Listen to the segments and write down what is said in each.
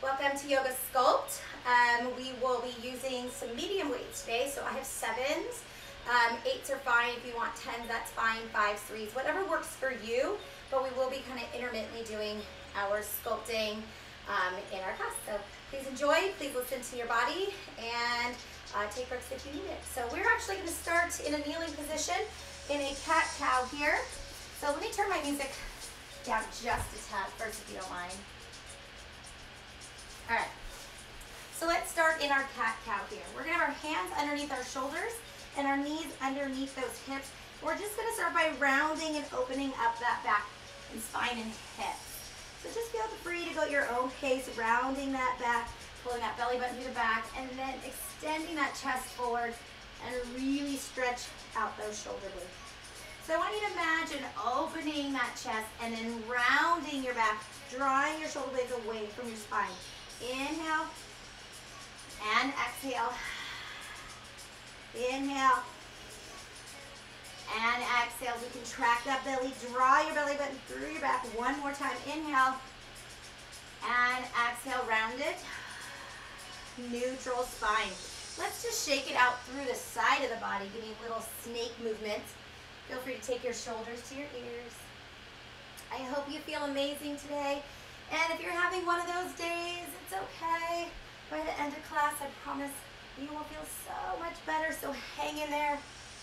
Welcome to Yoga Sculpt. We will be using some medium weights today. So I have 7s. 8s are fine. If you want 10s, that's fine. 5s, 3s, whatever works for you. But we will be kind of intermittently doing our sculpting in our class. So please enjoy. Please listen to your body and take breaks if you need it. So we're actually going to start in a kneeling position in a cat-cow here. So let me turn my music down just a tad first, if you don't mind. All right, so let's start in our cat-cow here. We're gonna have our hands underneath our shoulders and our knees underneath those hips. We're just gonna start by rounding and opening up that back and spine and hips. So just feel free to go at your own pace, rounding that back, pulling that belly button through the back, and then extending that chest forward and really stretch out those shoulder blades. So I want you to imagine opening that chest and then rounding your back, drawing your shoulder blades away from your spine. Inhale and exhale. Inhale and exhale. So you can track that belly, draw your belly button through your back. One more time. Inhale and exhale. Round it. Neutral spine. Let's just shake it out through the side of the body. Give me little snake movements. Feel free to take your shoulders to your ears. I hope you feel amazing today. And if you're having one of those days, it's okay. By the end of class, I promise you will feel so much better. So hang in there.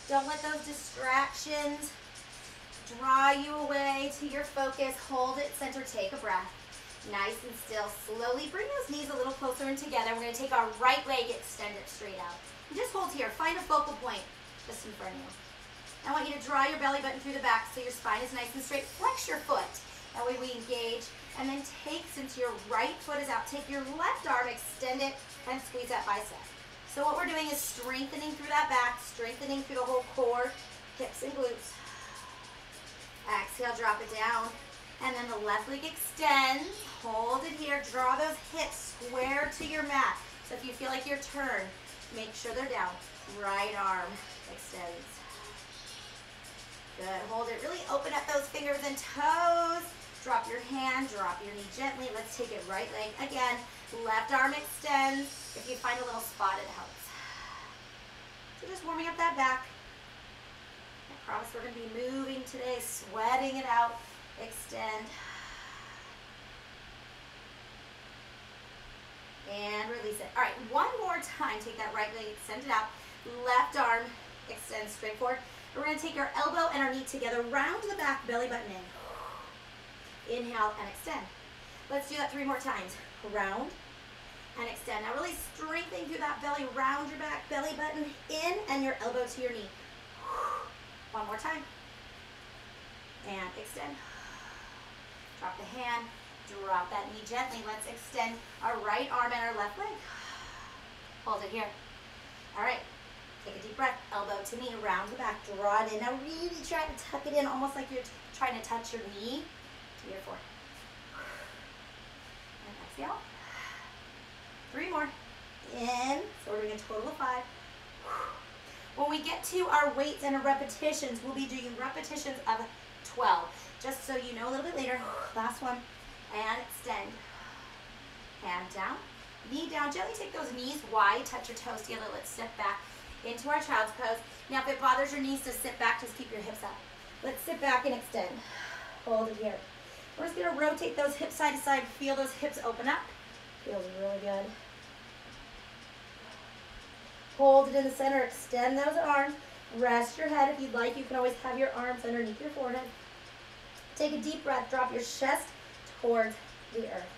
Don't let those distractions draw you away to your focus. Hold it, center, take a breath. Nice and still. Slowly bring those knees a little closer in together. We're going to take our right leg, extend it straight out. And just hold here. Find a focal point just in front of you. I want you to draw your belly button through the back so your spine is nice and straight. Flex your foot. That way we engage. And then take, since your right foot is out, take your left arm, extend it, and squeeze that bicep. So what we're doing is strengthening through that back, strengthening through the whole core, hips and glutes. Exhale, drop it down. And then the left leg extends. Hold it here. Draw those hips square to your mat. So if you feel like you're turned, make sure they're down. Right arm extends. Good. Hold it. Really open up those fingers and toes. Drop your hand, drop your knee gently. Let's take it right leg. Again, left arm extends. If you find a little spot, it helps. So just warming up that back. I promise we're going to be moving today, sweating it out. Extend. And release it. All right, one more time. Take that right leg, extend it out. Left arm extends straight forward. We're going to take our elbow and our knee together, round the back, belly button in. Inhale and extend. Let's do that 3 more times. Round and extend. Now really strengthening through that belly. Round your back, belly button in, and your elbow to your knee. One more time. And extend. Drop the hand. Drop that knee gently. Let's extend our right arm and our left leg. Hold it here. All right. Take a deep breath. Elbow to knee. Round the back. Draw it in. Now really try to tuck it in, almost like you're trying to touch your knee to your forehead. And exhale. 3 more. In. So we're doing a total of 5. When we get to our weights and our repetitions, we'll be doing repetitions of 12. Just so you know a little bit later. Last one. And extend. Hand down. Knee down. Gently take those knees wide. Touch your toes together. Let's step back into our child's pose. Now if it bothers your knees to sit back, just keep your hips up. Let's sit back and extend. Hold it here. We're just going to rotate those hips side to side. Feel those hips open up. Feels really good. Hold it in the center. Extend those arms. Rest your head. If you'd like, you can always have your arms underneath your forehead. Take a deep breath. Drop your chest towards the earth.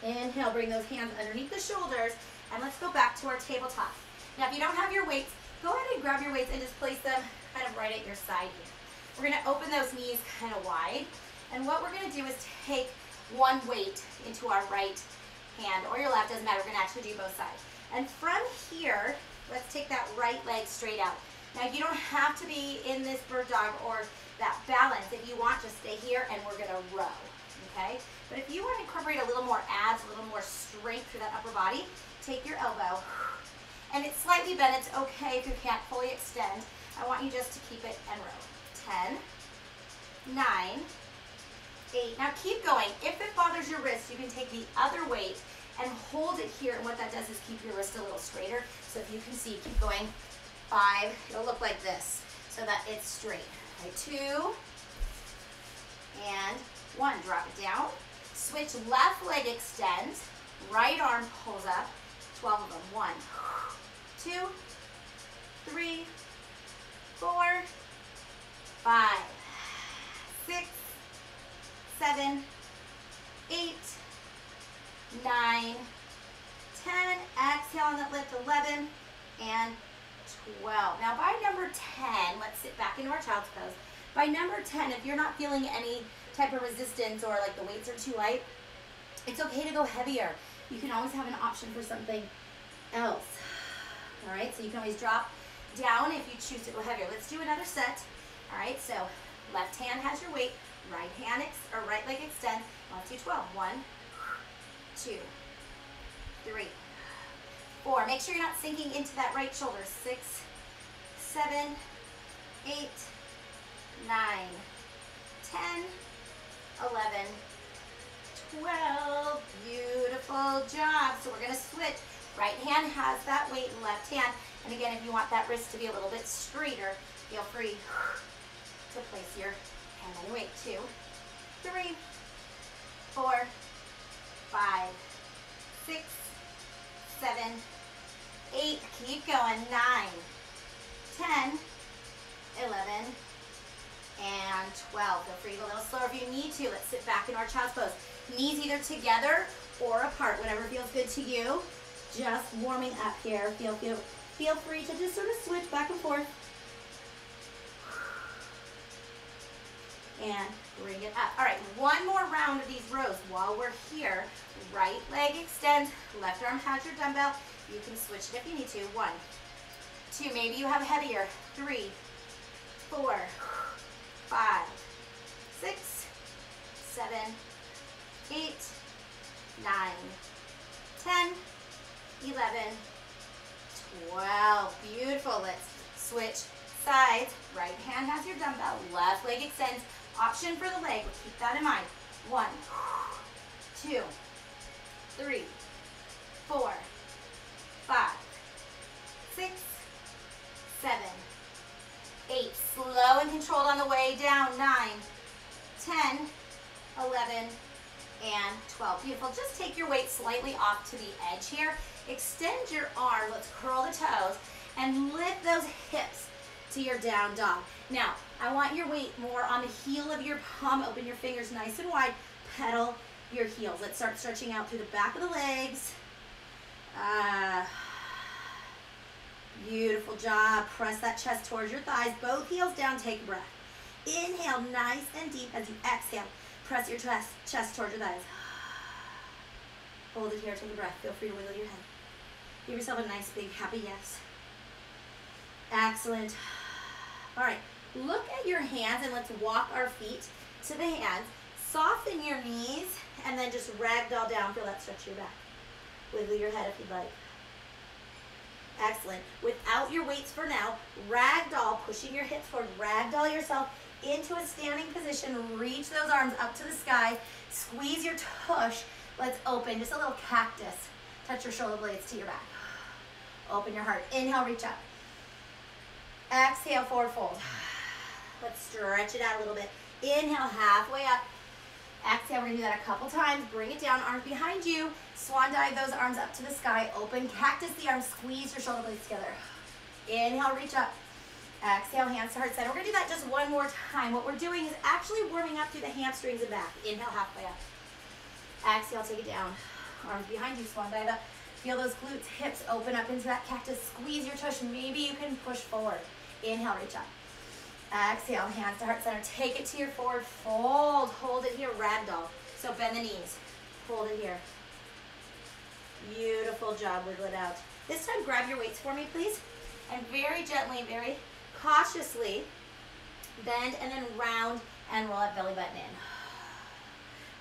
Inhale. Bring those hands underneath the shoulders. And let's go back to our tabletop. Now, if you don't have your weights, go ahead and grab your weights and just place them kind of right at your side here. We're going to open those knees kind of wide. And what we're going to do is take one weight into our right hand or your left, doesn't matter. We're going to actually do both sides. And from here, let's take that right leg straight out. Now, you don't have to be in this bird dog or that balance. If you want, just stay here and we're going to row, okay? But if you want to incorporate a little more abs, a little more strength through that upper body, take your elbow. And it's slightly bent. It's okay if you can't fully extend. I want you just to keep it and row. 10, 9, 8. Now keep going. If it bothers your wrist, you can take the other weight and hold it here, and what that does is keep your wrist a little straighter. So if you can see, keep going. 5, it'll look like this, so that it's straight. Right, 2, and 1, drop it down. Switch, left leg extends, right arm pulls up, 12 of them. 1, 2, 3, 4, 5, 6, 7, 8, 9, 10, exhale on that lift, 11, and 12. Now by number 10, let's sit back into our child's pose. By number 10, if you're not feeling any type of resistance or like the weights are too light, it's okay to go heavier. You can always have an option for something else. All right, so you can always drop down if you choose to go heavier. Let's do another set. All right, so left hand has your weight, right hand or right leg extends. Let's do 12. 1, 2, 3, 4. Make sure you're not sinking into that right shoulder. 6, 7, 8, 9, 10, 11, 12. Beautiful job. So we're going to switch. Right hand has that weight in left hand. And again, if you want that wrist to be a little bit straighter, feel free to place your hand on your weight. 2, 3, 4, 5, 6, 7, 8. Keep going. 9, 10, 11, and 12. Feel free to go a little slower if you need to. Let's sit back in our child's pose. Knees either together or apart, whatever feels good to you. Just warming up here. Feel free to just sort of switch back and forth. And bring it up. All right, one more round of these rows. While we're here, right leg extends, left arm has your dumbbell. You can switch it if you need to. 1, 2, maybe you have heavier. 3, 4, 5, 6, 7, 8, 9, 10, 11, 12. Beautiful. Let's switch sides. Right hand has your dumbbell. Left leg extends. Option for the leg. Keep that in mind. 1, 2, 3, 4, 5, 6, 7, 8. Slow and controlled on the way down. 9, 10, 11, and 12. Beautiful. Just take your weight slightly off to the edge here. Extend your arm. Let's curl the toes and lift those hips to your down dog. Now, I want your weight more on the heel of your palm. Open your fingers nice and wide. Pedal your heels. Let's start stretching out through the back of the legs. Beautiful job. Press that chest towards your thighs. Both heels down. Take a breath. Inhale nice and deep as you exhale. Press your chest towards your thighs. Hold it here. Take a breath. Feel free to wiggle your head. Give yourself a nice big happy yes. Excellent. All right. Look at your hands and let's walk our feet to the hands. Soften your knees and then just ragdoll down. Feel that stretch your back. Wiggle your head if you'd like. Excellent. Without your weights for now, ragdoll, pushing your hips forward. Ragdoll yourself into a standing position. Reach those arms up to the sky. Squeeze your tush. Let's open. Just a little cactus. Touch your shoulder blades to your back. Open your heart. Inhale, reach up. Exhale, forward fold. Let's stretch it out a little bit. Inhale, halfway up. Exhale, we're going to do that a couple times. Bring it down, arms behind you. Swan dive those arms up to the sky. Open, cactus the arms. Squeeze your shoulder blades together. Inhale, reach up. Exhale, hands to heart center. We're going to do that just one more time. What we're doing is actually warming up through the hamstrings and back. Inhale, halfway up. Exhale, take it down. Arms behind you, swan dive up. Feel those glutes, hips open up into that cactus. Squeeze your tush. Maybe you can push forward. Inhale, reach up. Exhale, hands to heart center. Take it to your forward fold. Hold it here, ragdoll. So bend the knees. Hold it here. Beautiful job. Wiggle it out. This time, grab your weights for me, please. And very gently, very cautiously bend and then round and roll that belly button in.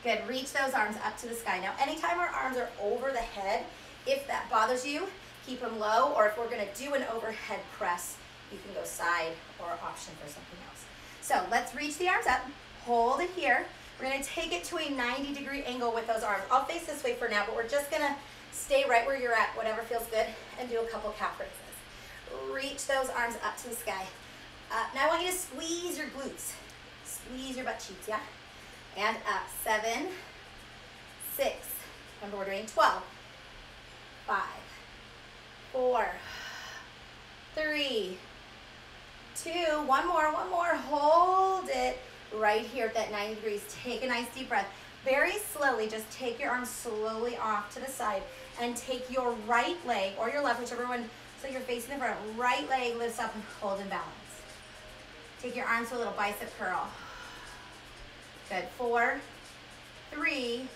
Good. Reach those arms up to the sky. Now, anytime our arms are over the head, if that bothers you, keep them low. Or if we're going to do an overhead press, you can go side or option for something else. So let's reach the arms up. Hold it here. We're gonna take it to a 90-degree angle with those arms. I'll face this way for now, but we're just gonna stay right where you're at, whatever feels good, and do a couple calf raises. Reach those arms up to the sky. Now I want you to squeeze your glutes. Squeeze your butt cheeks, yeah? And up, 7, 6, remember we're doing 12, 5, 4, 3, 2, one more, hold it right here at that 90 degrees. Take a nice deep breath. Very slowly, just take your arms slowly off to the side and take your right leg, or your left, whichever one, so you're facing the front. Right leg lifts up and hold in balance. Take your arms to a little bicep curl. Good, 4, 3,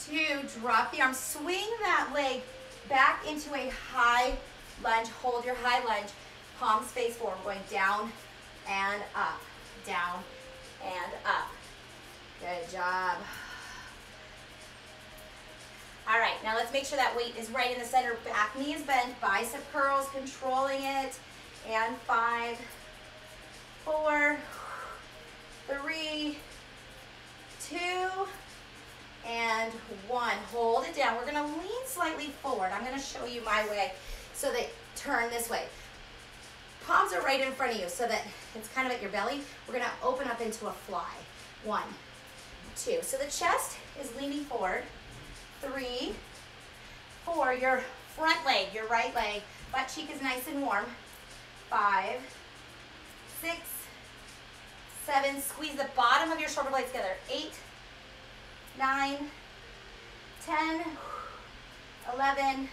2, drop the arms. Swing that leg back into a high lunge. Hold your high lunge. Palms face forward, going down and up, down and up. Good job. All right, now let's make sure that weight is right in the center. Back knee is bent, bicep curls, controlling it. And 5, 4, 3, 2, and 1. Hold it down. We're gonna lean slightly forward. I'm gonna show you my way so that turn this way. Palms are right in front of you so that it's kind of at your belly. We're gonna open up into a fly. 1, 2. So the chest is leaning forward. 3, 4. Your front leg, your right leg, butt cheek is nice and warm. 5, 6, 7. Squeeze the bottom of your shoulder blades together. 8, 9, 10, 11,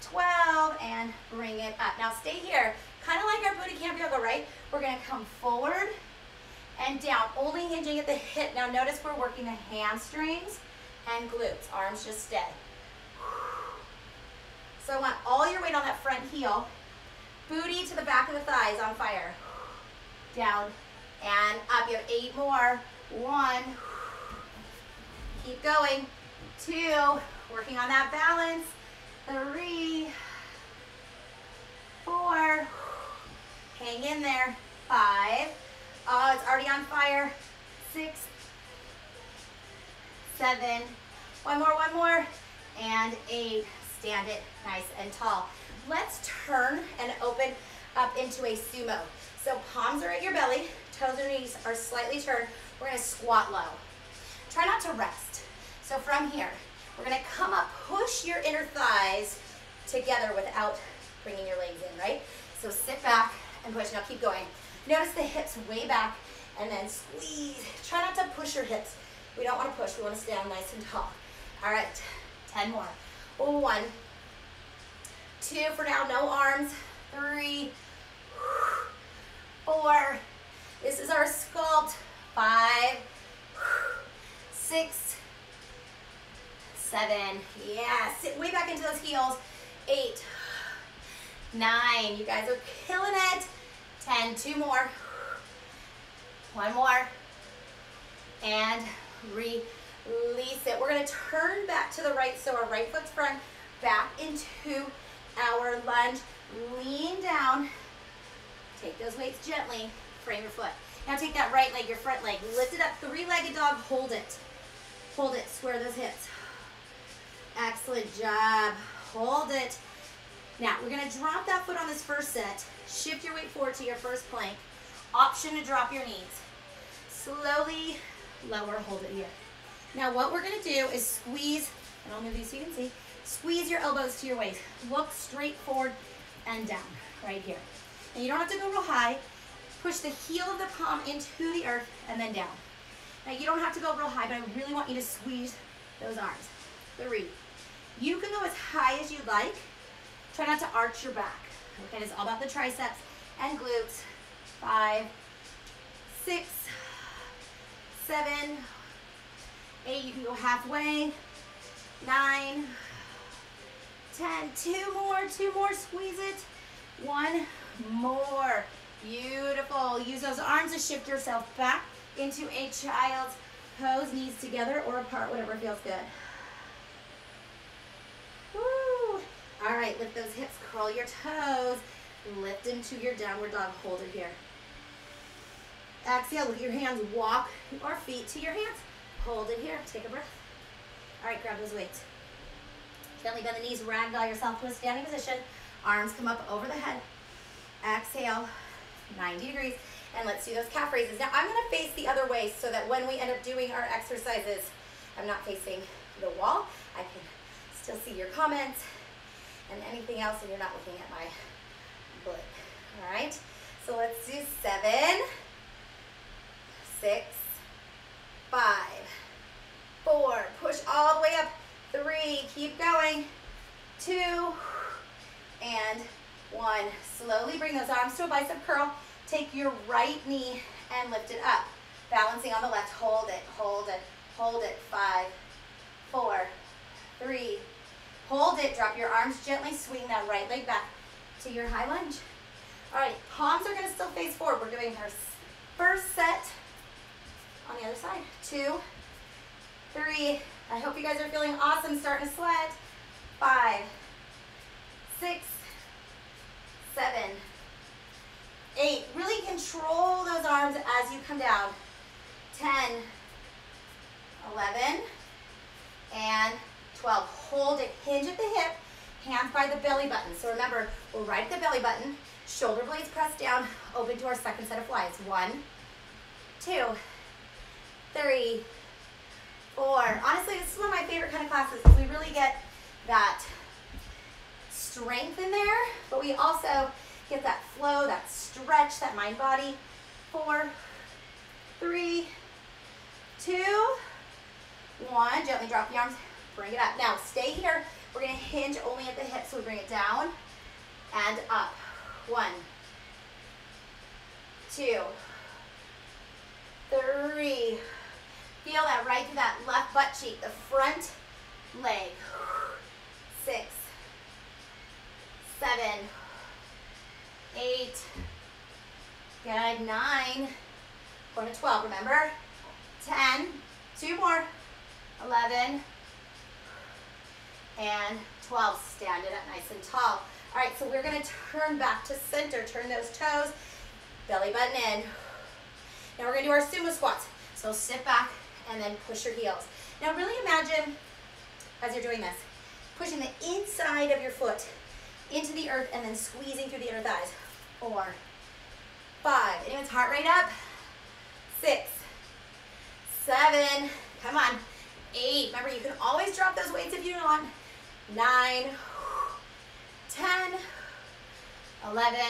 12, and bring it up. Now stay here, kind of like our booty camp yoga, right? We're gonna come forward and down, only hinging at the hip. Now notice we're working the hamstrings and glutes. Arms just stay. So I want all your weight on that front heel. Booty to the back of the thighs on fire. Down and up. You have 8 more. 1. Keep going. 2. Working on that balance. 3, 4. Hang in there. 5. Oh, it's already on fire. 6, 7. One more. And 8. Stand it nice and tall. Let's turn and open up into a sumo. So palms are at your belly, toes and knees are slightly turned. We're gonna squat low. Try not to rest. So from here, we're gonna come up, push your inner thighs together without bringing your legs in, right? So sit back and push. Now keep going. Notice the hips way back and then squeeze. Try not to push your hips. We don't wanna push, we wanna stand nice and tall. All right, 10 more. 1, 2 for now, no arms. 3, 4. This is our sculpt. 5, 6, 7. Yeah, sit way back into those heels. 8, 9. You guys are killing it. 10. 2 more. 1 more. And release it. We're going to turn back to the right, so our right foot's front, back into our lunge. Lean down. Take those weights gently. Frame your foot. Now take that right leg, your front leg. Lift it up. 3-legged dog. Hold it. Hold it. Square those hips. Excellent job. Hold it. Now we're going to drop that foot on this first set. Shift your weight forward to your first plank. Option to drop your knees. Slowly lower. Hold it here. Now what we're going to do is squeeze, and I'll move these so you can see, squeeze your elbows to your waist. Look straight forward and down, right here. And you don't have to go real high. Push the heel of the palm into the earth and then down. Now you don't have to go real high, but I really want you to squeeze those arms. 3. You can go as high as you'd like. Try not to arch your back. Okay, it's all about the triceps and glutes. 5, 6, 7, 8. You can go halfway. 9, 10. 2 more. Squeeze it. 1 more. Beautiful. Use those arms to shift yourself back into a child's pose, knees together or apart, whatever feels good. Woo. All right, lift those hips, curl your toes, lift into your downward dog. Hold it here. Exhale, look at your hands. Walk your feet to your hands. Hold it here. Take a breath. All right, grab those weights. Gently bend the knees. Ragdoll yourself to a standing position. Arms come up over the head. Exhale, 90 degrees. And let's do those calf raises. Now, I'm going to face the other way so that when we end up doing our exercises, I'm not facing the wall. I can still see your comments and anything else, and you're not looking at my butt. All right? So let's do 7, 6, 5, 4. Push all the way up. 3. Keep going. 2 and 1. Slowly bring those arms to a bicep curl. Take your right knee and lift it up. Balancing on the left. Hold it, hold it, hold it. 5, 4, 3. Hold it. Drop your arms gently. Swing that right leg back to your high lunge. All right, palms are going to still face forward. We're doing our first set on the other side. 2, 3. I hope you guys are feeling awesome, starting to sweat. 5, 6, 7, 8. Really control those arms as you come down. 10, 11, and 12. Hold it. Hinge at the hip. Hands by the belly button. So remember, we're right at the belly button. Shoulder blades pressed down. Open to our second set of flies. 1, 2, 3, 4. Honestly, this is one of my favorite kind of classes because we really get that strength in there, but we also get that flow, that stretch, that mind body. 4, 3, 2, 1. Gently drop the arms. Bring it up. Now, stay here. We're going to hinge only at the hips, so we bring it down and up. 1, 2, 3. Feel that right to that left butt cheek, the front leg. 6, 7, 8. Good. 9. Going to 12. Remember? 10. 2 more. 11. And 12. Stand it up nice and tall. All right, so we're going to turn back to center. Turn those toes. Belly button in. Now we're going to do our sumo squats. So sit back and then push your heels. Now really imagine, as you're doing this, pushing the inside of your foot into the earth and then squeezing through the inner thighs. 4, 5. Anyone's heart rate up? 6, 7. Come on. 8. Remember, you can always drop those weights if you want. 9, 10, 11,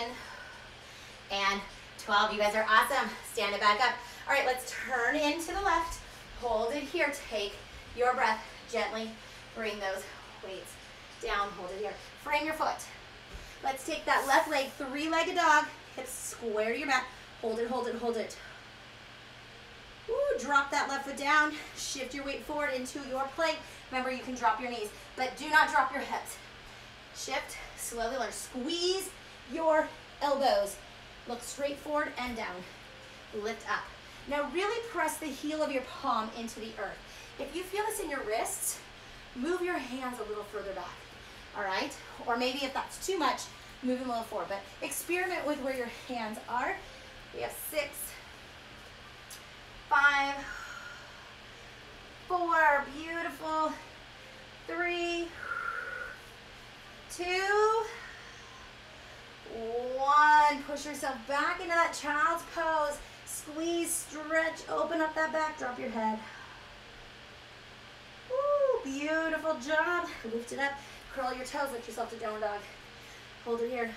and 12. You guys are awesome. Stand it back up. All right, let's turn into the left. Hold it here. Take your breath. Gently bring those weights down. Hold it here. Frame your foot. Let's take that left leg, 3-legged dog. Hips square to your mat. Hold it, hold it, hold it. Ooh, drop that left foot down. Shift your weight forward into your plank. Remember, you can drop your knees, but do not drop your hips. Shift, slowly learn. Squeeze your elbows. Look straight forward and down. Lift up. Now really press the heel of your palm into the earth. If you feel this in your wrists, move your hands a little further back. All right? Or maybe if that's too much, move them a little forward. But experiment with where your hands are. We have 6, 5, 4, beautiful. 3, 2, 1. Push yourself back into that child's pose. Squeeze, stretch, open up that back, drop your head. Woo, beautiful job. Lift it up, curl your toes, lift yourself to downward dog. Hold it here.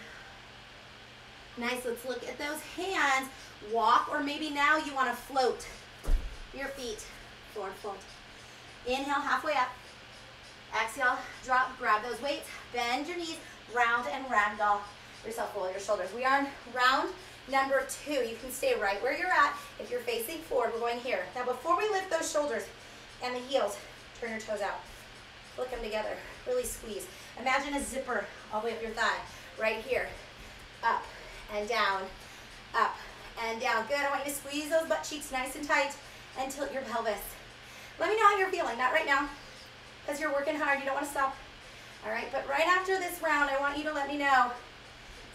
Nice, let's look at those hands. Walk, or maybe now you want to float your feet. Forward fold. Inhale, halfway up. Exhale, drop, grab those weights, bend your knees, round and ragdoll yourself, roll your shoulders. We are on round number 2. You can stay right where you're at. If you're facing forward, we're going here. Now before we lift those shoulders and the heels, turn your toes out. Flick them together, really squeeze. Imagine a zipper all the way up your thigh, right here. Up and down, up and down. Good, I want you to squeeze those butt cheeks nice and tight and tilt your pelvis. Let me know how you're feeling, not right now, because you're working hard, you don't want to stop. All right, but right after this round, I want you to let me know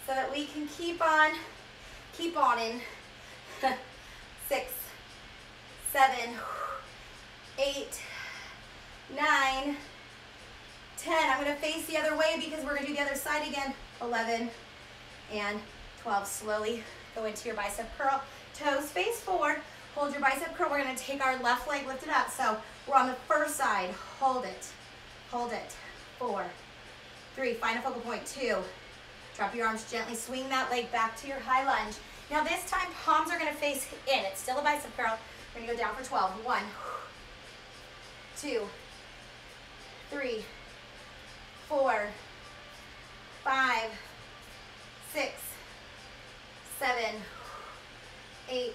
so that we can keep on in. 6, 7, 8, 9, 10. I'm going to face the other way because we're going to do the other side again. 11 and 12. Slowly go into your bicep curl. Toes face forward. Hold your bicep curl. We're going to take our left leg lifted up. So we're on the first side. Hold it. Hold it. 4, 3. Find a focal point. 2. Drop your arms gently. Swing that leg back to your high lunge. Now this time, palms are going to face in. It's still a bicep curl. We're going to go down for 12. 1, 2, 3, 4, 5, 6, 7, 8,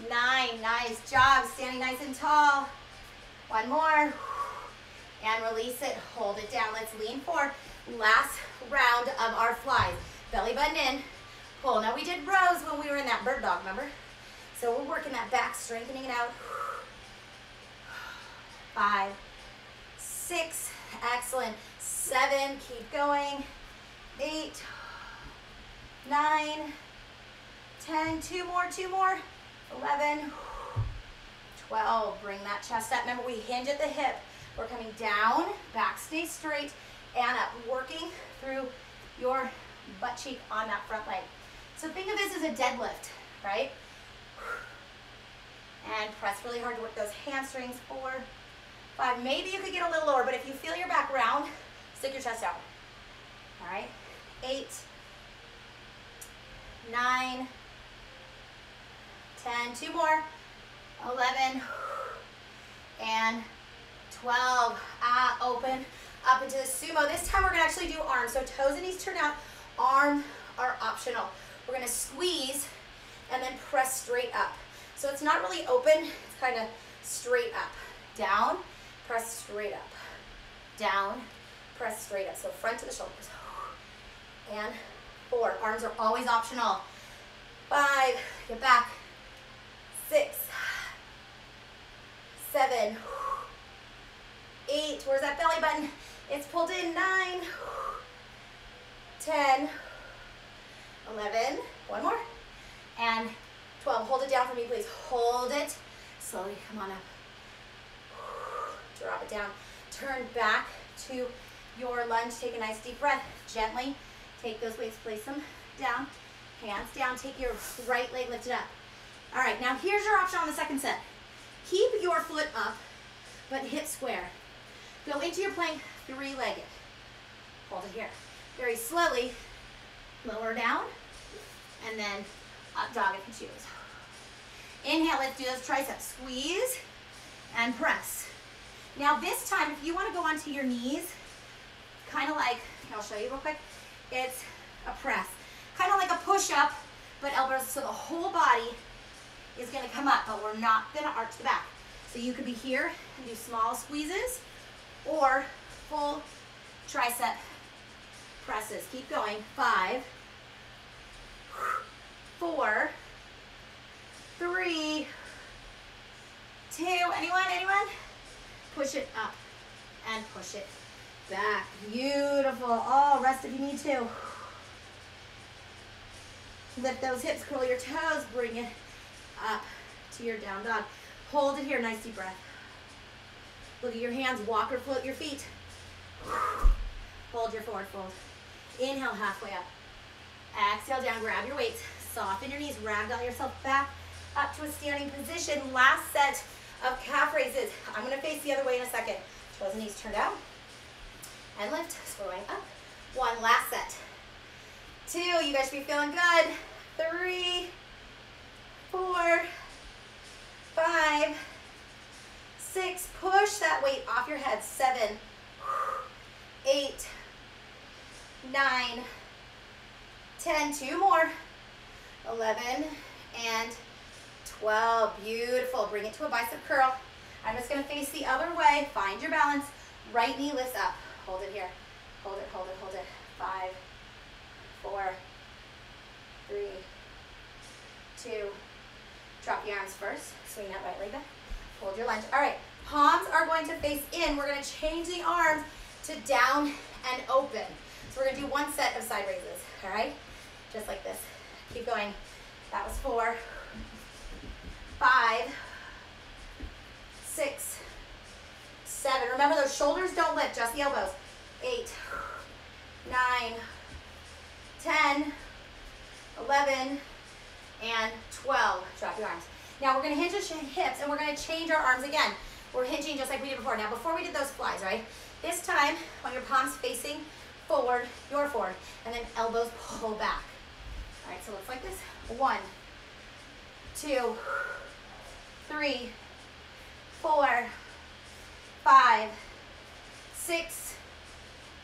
9. Nice job. Standing nice and tall. One more. And release it. Hold it down. Let's lean forward. Last round of our flies. Belly button in. Pull. Now we did rows when we were in that bird dog, remember? So we're working that back, strengthening it out. 5, 6. Excellent. 7. Keep going. 8, 9, 10. 2 more. 2 more. 11, 12. Bring that chest up. Remember, we hinge at the hip. We're coming down, back stays straight, and up. Working through your butt cheek on that front leg. So think of this as a deadlift, right? And press really hard to work those hamstrings. 4, 5. Maybe you could get a little lower, but if you feel your back round, stick your chest out. All right. 8, 9, 10. 2 more. 11 and 12. Open up into the sumo. This time we're going to actually do arms. So toes and knees turn out. Arms are optional. We're going to squeeze and then press straight up. So it's not really open. It's kind of straight up. Down, press straight up. Down, press straight up. So front to the shoulders. And 4. Arms are always optional. 5. Get back. 6, 7, 8. Where's that belly button? It's pulled in. 9, 10, 11. One more. And 12. Hold it down for me, please. Hold it. Slowly come on up. Drop it down. Turn back to your lunge. Take a nice deep breath. Gently take those weights, place them down. Hands down. Take your right leg lifted up. All right, now here's your option on the second set. Keep your foot up, but hip square. Go into your plank, 3-legged. Hold it here. Very slowly, lower down, and then up dog if you choose. Inhale, let's do those triceps. Squeeze and press. Now this time, if you want to go onto your knees, kind of like, I'll show you real quick, it's a press. Kind of like a push-up, but elbows, so the whole body is going to come up, but we're not going to arch the back. So you could be here and do small squeezes or full tricep presses. Keep going. 5, 4, 3, 2. Anyone? Push it up and push it back. Beautiful. Oh, rest if you need to. Lift those hips, curl your toes, bring it up to your down dog. Hold it here, nice deep breath. Look at your hands, walk or float your feet. Hold your forward fold. Inhale, halfway up. Exhale down, grab your weights. Soften your knees, ragdoll yourself back up to a standing position. Last set of calf raises. I'm gonna face the other way in a second. Toes and knees turned out. And lift, going up. 1, last set. 2, you guys should be feeling good. 3, 4, 5, 6. Push that weight off your head. 7, 8, 9, 10. 2 more. 11 and 12. Beautiful. Bring it to a bicep curl. I'm just going to face the other way. Find your balance. Right knee lifts up. Hold it here. Hold it, hold it, hold it. 5, 4, 3, 2. Drop your arms first. Swing that right leg back. Hold your lunge. All right. Palms are going to face in. We're going to change the arms to down and open. So we're going to do 1 set of side raises. All right? Just like this. Keep going. That was 4. 5, 6, 7. Remember, those shoulders don't lift, just the elbows. 8, 9, 10, 11, and 12. Drop your arms. Now we're going to hinge the hips, and we're going to change our arms again. We're hinging just like we did before. Now, before we did those flies, right? This time, on your palms facing forward, you're forward, and then elbows pull back. All right, so it looks like this. 1, 2, 3, 4, 5, 6,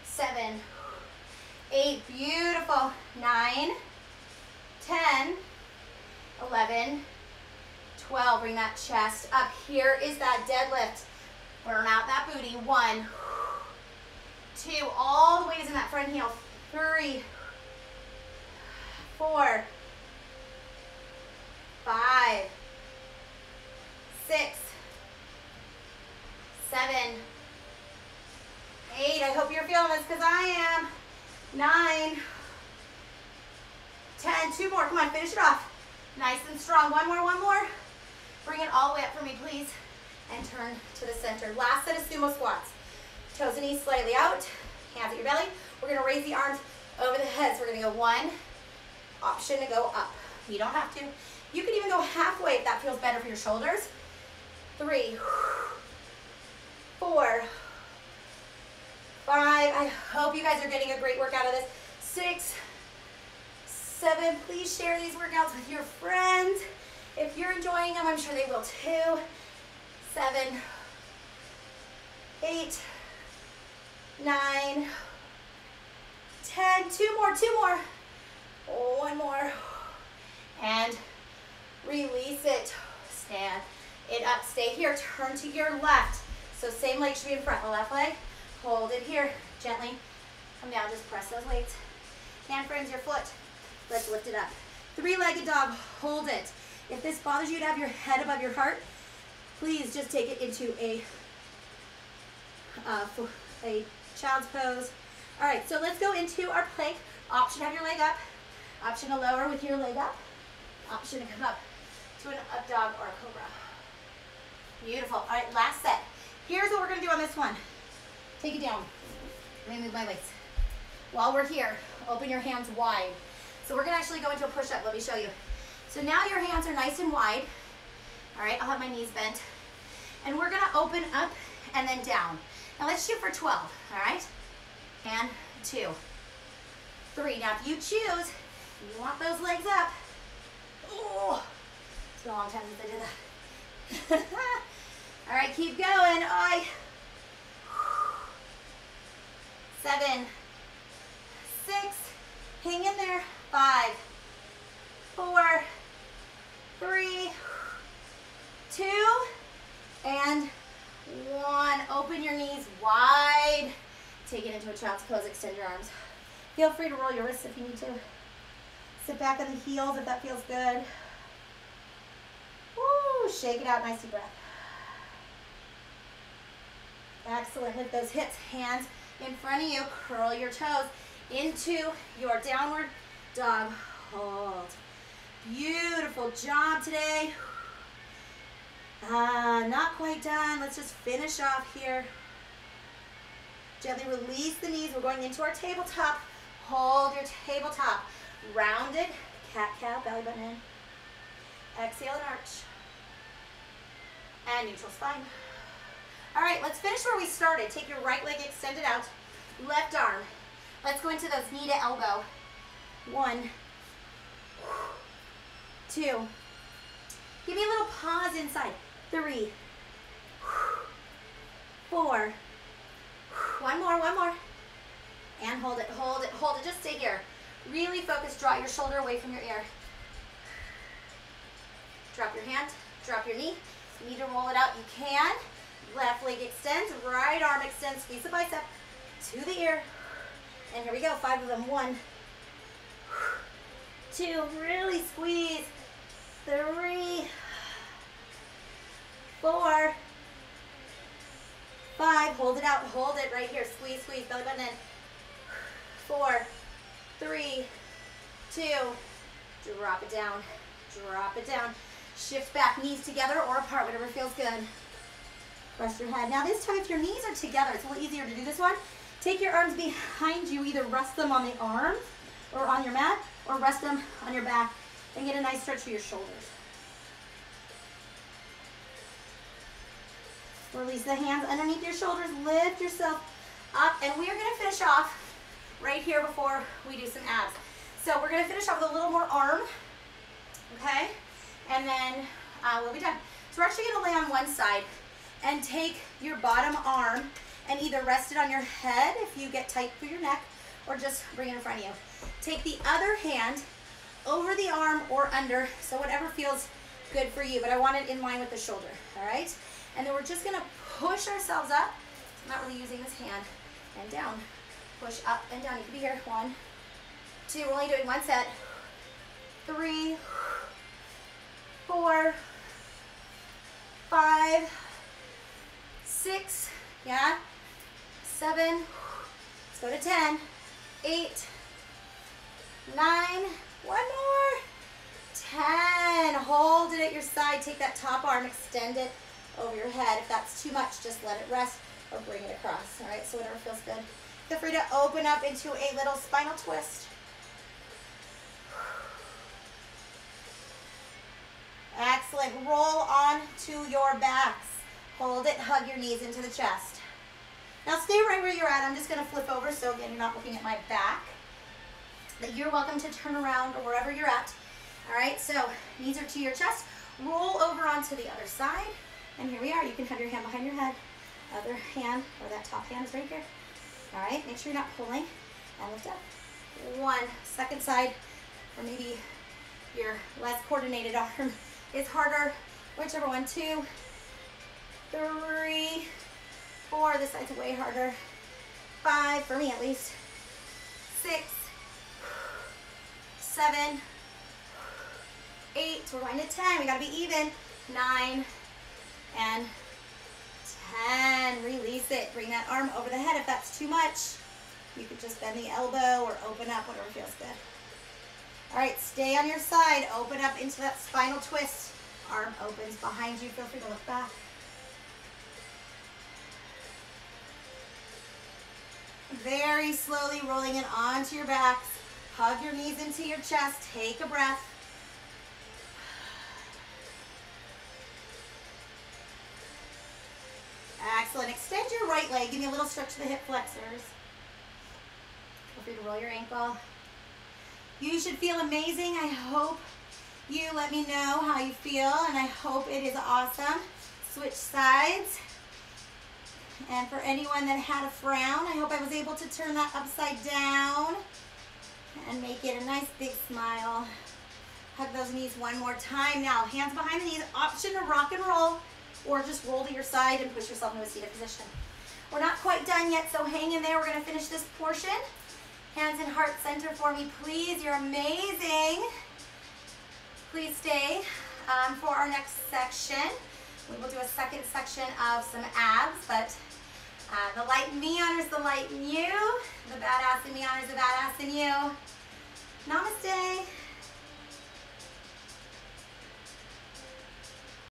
7, 8. Beautiful. 9, 10, 11, 12. Bring that chest up. Here is that deadlift. Burn out that booty. 1, 2. All the weight is in that front heel. 3, 4, 5, 6, 7, 8. I hope you're feeling this because I am. 9, 10. 2 more. Come on, finish it off. Nice and strong. One more. Bring it all the way up for me, please. And turn to the center. Last set of sumo squats. Toes and knees slightly out. Hands at your belly. We're going to raise the arms over the head. So we're going to go 1. Option to go up. You don't have to. You can even go halfway if that feels better for your shoulders. 3, 4, 5. I hope you guys are getting a great workout of this. 6, 7. Please share these workouts with your friends. If you're enjoying them, I'm sure they will too. 7, 8, 9, 10. 2 more. 1 more. And release it. Stand it up. Stay here. Turn to your left. So same leg should be in front. The left leg. Hold it here. Gently come down. Just press those weights. Hand frames your foot. Let's lift it up. 3-legged dog. Hold it. If this bothers you to have your head above your heart, please just take it into a child's pose. All right, so let's go into our plank. Option to have your leg up. Option to lower with your leg up. Option to come up to an up dog or a cobra. Beautiful. All right, last set. Here's what we're going to do on this one. Take it down. Let me move my weights. While we're here, open your hands wide. So we're going to actually go into a push-up. Let me show you. So now your hands are nice and wide. All right, I'll have my knees bent. And we're going to open up and then down. Now let's shoot for 12, all right? And 2, 3. Now if you choose, you want those legs up. Oh, it's been a long time since I did that. All right, keep going. 7, 6, hang in there. 5, 4, 3, 2, and 1. Open your knees wide. Take it into a child's pose. Extend your arms. Feel free to roll your wrists if you need to. Sit back on the heels if that feels good. Woo, shake it out. Nice deep breath. Excellent. Lift those hips. Hands in front of you. Curl your toes into your downward dog. Hold. Beautiful job today. Not quite done. Let's just finish off here. Gently release the knees. We're going into our tabletop. Hold your tabletop. Rounded cat-cow, belly button in. Exhale and arch. And neutral spine. All right, let's finish where we started. Take your right leg extended out. Left arm. Let's go into those knee to elbow. 1, 2. Give me a little pause inside. 3, 4. One more. And hold it. Just stay here. Really focus. Draw your shoulder away from your ear. Drop your hand. Drop your knee. If you need to roll it out, you can. Left leg extends. Right arm extends. Squeeze the bicep to the ear. And here we go. 5 of them. 1, 2. Really squeeze. 3, 4, 5. Hold it out. Hold it right here. Squeeze. Belly button in. 4, 3, 2. Drop it down. Shift back, knees together or apart, whatever feels good. Rest your head. Now this time, if your knees are together, it's a little easier to do this one. Take your arms behind you, either rest them on the arms or on your mat, or rest them on your back and get a nice stretch for your shoulders. Release the hands underneath your shoulders, lift yourself up, and we are gonna finish off right here before we do some abs. So we're gonna finish off with a little more arm, okay? And then we'll be done. So we're actually gonna lay on one side and take your bottom arm and either rest it on your head if you get tight through your neck, or just bring it in front of you. Take the other hand over the arm or under, so whatever feels good for you, but I want it in line with the shoulder, all right? And then we're just gonna push ourselves up. I'm not really using this hand, and down. Push up and down. You can be here. 1, 2, we're only doing one set. 3, 4, 5, 6, yeah, 7, let's go to 10, 8, 9, one more, 10. Hold it at your side. Take that top arm, extend it over your head. If that's too much, just let it rest or bring it across. All right, so whatever feels good. Feel free to open up into a little spinal twist. Excellent. Roll on to your backs. Hold it, hug your knees into the chest. Now stay right where you're at. I'm just going to flip over, so again, you're not looking at my back. But you're welcome to turn around or wherever you're at. All right, so knees are to your chest. Roll over onto the other side. And here we are. You can have your hand behind your head. Other hand, or that top hand is right here. All right, make sure you're not pulling. And lift up. 1, second side, or maybe your less coordinated arm is harder. Whichever one. 2, 3, 4. This side's way harder. 5, for me at least. 6, 7, 8. We're going to 10. We got to be even. 9 and 10. Release it. Bring that arm over the head. If that's too much, you could just bend the elbow or open up, whatever feels good. All right, stay on your side. Open up into that spinal twist. Arm opens behind you. Feel free to look back. Very slowly rolling it onto your backs. Hug your knees into your chest. Take a breath. Excellent. Extend your right leg. Give me a little stretch to the hip flexors. Feel free to roll your ankle. You should feel amazing. I hope you let me know how you feel, and I hope it is awesome. Switch sides. And for anyone that had a frown, I hope I was able to turn that upside down and make it a nice big smile. Hug those knees one more time. Now, hands behind the knees. Option to rock and roll, or just roll to your side and push yourself into a seated position. We're not quite done yet, so hang in there. We're going to finish this portion. Hands in heart center for me, please. You're amazing. Please stay for our next section. We will do a second section of some abs, but the light in me honors the light in you. The badass in me honors the badass in you. Namaste.